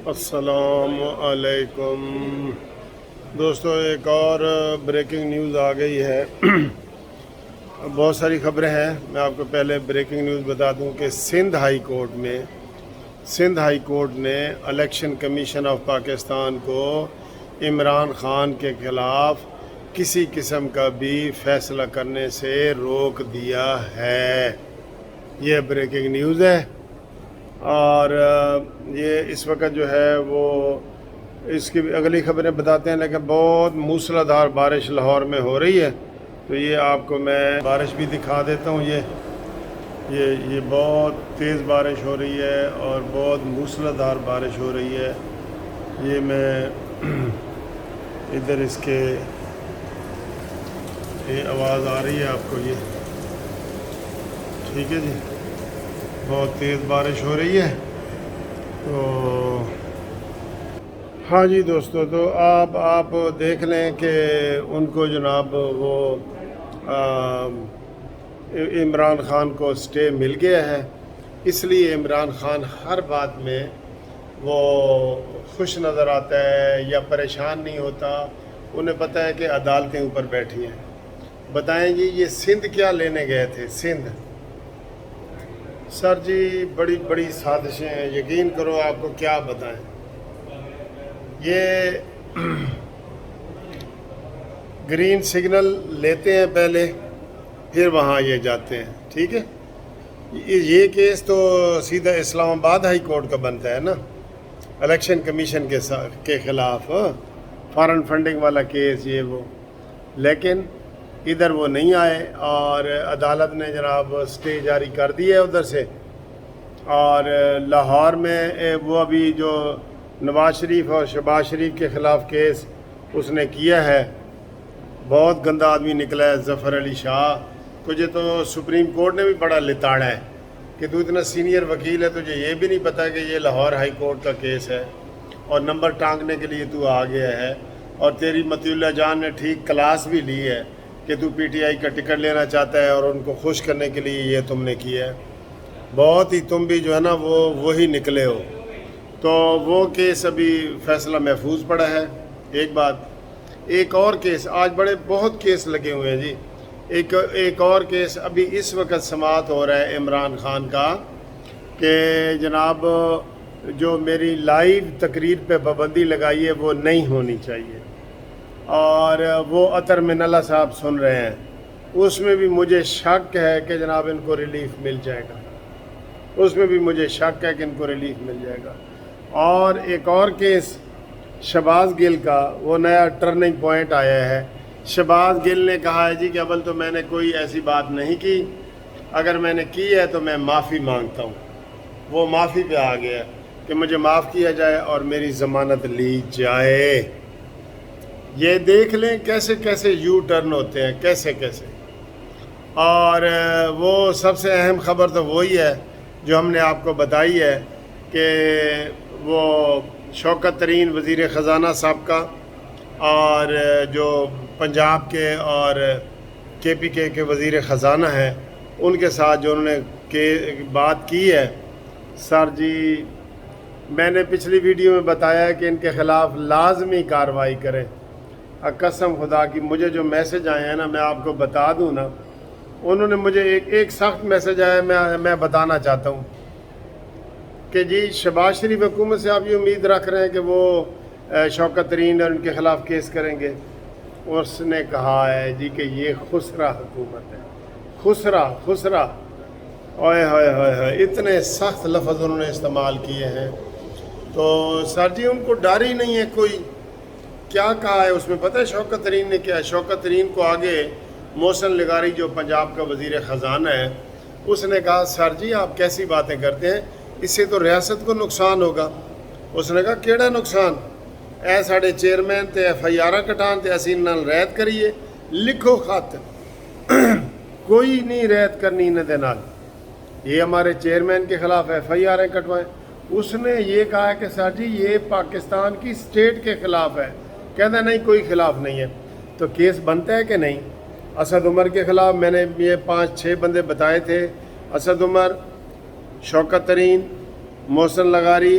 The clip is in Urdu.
السلام علیکم دوستو، ایک اور بریکنگ نیوز آ گئی ہے۔ بہت ساری خبریں ہیں، میں آپ کو پہلے بریکنگ نیوز بتا دوں کہ سندھ ہائی کورٹ نے الیکشن کمیشن آف پاکستان کو عمران خان کے خلاف کسی قسم کا بھی فیصلہ کرنے سے روک دیا ہے۔ یہ بریکنگ نیوز ہے، اور یہ اس وقت جو ہے وہ اس کی اگلی خبریں بتاتے ہیں، لیکن بہت موسلا دھار بارش لاہور میں ہو رہی ہے۔ تو یہ آپ کو میں بارش بھی دکھا دیتا ہوں۔ یہ بہت تیز بارش ہو رہی ہے اور بہت موسلا دھار بارش ہو رہی ہے۔ یہ میں ادھر اس کے یہ آواز آ رہی ہے آپ کو، یہ ٹھیک ہے جی، بہت تیز بارش ہو رہی ہے۔ تو ہاں جی دوستو، تو آپ دیکھ لیں کہ ان کو جناب وہ عمران خان کو سٹے مل گیا ہے، اس لیے عمران خان ہر بات میں وہ خوش نظر آتا ہے یا پریشان نہیں ہوتا۔ انہیں پتہ ہے کہ عدالتیں اوپر بیٹھی ہیں۔ بتائیں جی، یہ سندھ کیا لینے گئے تھے؟ سندھ سر جی بڑی بڑی سازشیں ہیں، یقین کرو آپ کو کیا بتائیں۔ یہ گرین سگنل لیتے ہیں پہلے، پھر وہاں یہ جاتے ہیں، ٹھیک ہے۔ یہ کیس تو سیدھا اسلام آباد ہائی کورٹ کا بنتا ہے نا، الیکشن کمیشن کے خلاف فارن فنڈنگ والا کیس یہ وہ، لیکن ادھر وہ نہیں آئے اور عدالت نے جناب سٹے جاری کر دی ہے ادھر سے۔ اور لاہور میں وہ ابھی جو نواز شریف اور شہباز شریف کے خلاف کیس اس نے کیا ہے، بہت گندا آدمی نکلا ہے ظفر علی شاہ۔ تجھے تو سپریم کورٹ نے بھی بڑا لتاڑا ہے کہ تو اتنا سینئر وکیل ہے، تجھے یہ بھی نہیں پتا کہ یہ لاہور ہائی کورٹ کا کیس ہے، اور نمبر ٹانگنے کے لیے تو آ گیا ہے۔ اور تیری مطیع اللہ جان نے ٹھیک کلاس بھی لی ہے کہ تو پی ٹی آئی کا ٹکٹ لینا چاہتا ہے، اور ان کو خوش کرنے کے لیے یہ تم نے کیا ہے۔ بہت ہی تم بھی جو ہے نا وہی نکلے ہو۔ تو وہ کیس ابھی فیصلہ محفوظ پڑا ہے، ایک بات۔ ایک اور کیس، آج بہت کیس لگے ہوئے ہیں جی۔ ایک اور کیس ابھی اس وقت سماعت ہو رہا ہے عمران خان کا، کہ جناب جو میری لائیو تقریر پہ پابندی لگائی ہے وہ نہیں ہونی چاہیے، اور وہ عطر من اللہ صاحب سن رہے ہیں۔ اس میں بھی مجھے شک ہے کہ جناب ان کو ریلیف مل جائے گا، اس میں بھی مجھے شک ہے کہ ان کو ریلیف مل جائے گا۔ اور ایک اور کیس شہباز گل کا، وہ نیا ٹرننگ پوائنٹ آیا ہے۔ شہباز گل نے کہا ہے جی کہ اول تو میں نے کوئی ایسی بات نہیں کی، اگر میں نے کی ہے تو میں معافی مانگتا ہوں۔ وہ معافی پہ آ گیا کہ مجھے معاف کیا جائے اور میری ضمانت لی جائے۔ یہ دیکھ لیں کیسے کیسے یو ٹرن ہوتے ہیں، کیسے کیسے۔ اور وہ سب سے اہم خبر تو وہی ہے جو ہم نے آپ کو بتائی ہے کہ وہ شوکت ترین وزیر خزانہ صاحب کا، اور جو پنجاب کے اور کے پی کے وزیر خزانہ ہیں، ان کے ساتھ جو انہوں نے بات کی ہے، سر جی میں نے پچھلی ویڈیو میں بتایا ہے کہ ان کے خلاف لازمی کارروائی کریں۔ قسم خدا کی مجھے جو میسج آئے ہیں نا، میں آپ کو بتا دوں نا، انہوں نے مجھے ایک سخت میسج آیا میں بتانا چاہتا ہوں کہ جی شہباز شریف حکومت سے آپ یہ امید رکھ رہے ہیں کہ وہ شوکت ترین اور ان کے خلاف کیس کریں گے۔ اس نے کہا ہے جی کہ یہ خسرہ حکومت ہے، خسرہ۔ اوئے ہوئے ہوئے ہوئے، اتنے سخت لفظ انہوں نے استعمال کیے ہیں۔ تو سر جی ان کو ڈر ہی نہیں ہے کوئی۔ کیا کہا ہے اس میں پتہ ہے شوکت ترین نے کیا ہے؟ شوکت ترین کو آگے محسن لغاری جو پنجاب کا وزیر خزانہ ہے، اس نے کہا سر جی آپ کیسی باتیں کرتے ہیں، اس سے تو ریاست کو نقصان ہوگا۔ اس نے کہا کیڑا نقصان؟ اے ساڑے چیئرمین تے ایف آئی آر کٹان تے اسی نال ریت کریے، لکھو خط۔ کوئی نہیں ریت کرنی انہیں دے نال، یہ ہمارے چیئرمین کے خلاف ایف آئی آر کٹوائیں۔ اس نے یہ کہا ہے کہ سر جی یہ پاکستان کی سٹیٹ کے خلاف ہے۔ کہتا ہے نہیں کوئی خلاف نہیں ہے۔ تو کیس بنتا ہے کہ نہیں؟ اسد عمر کے خلاف میں نے یہ 5-6 بندے بتائے تھے، اسد عمر، شوکت ترین، محسن لغاری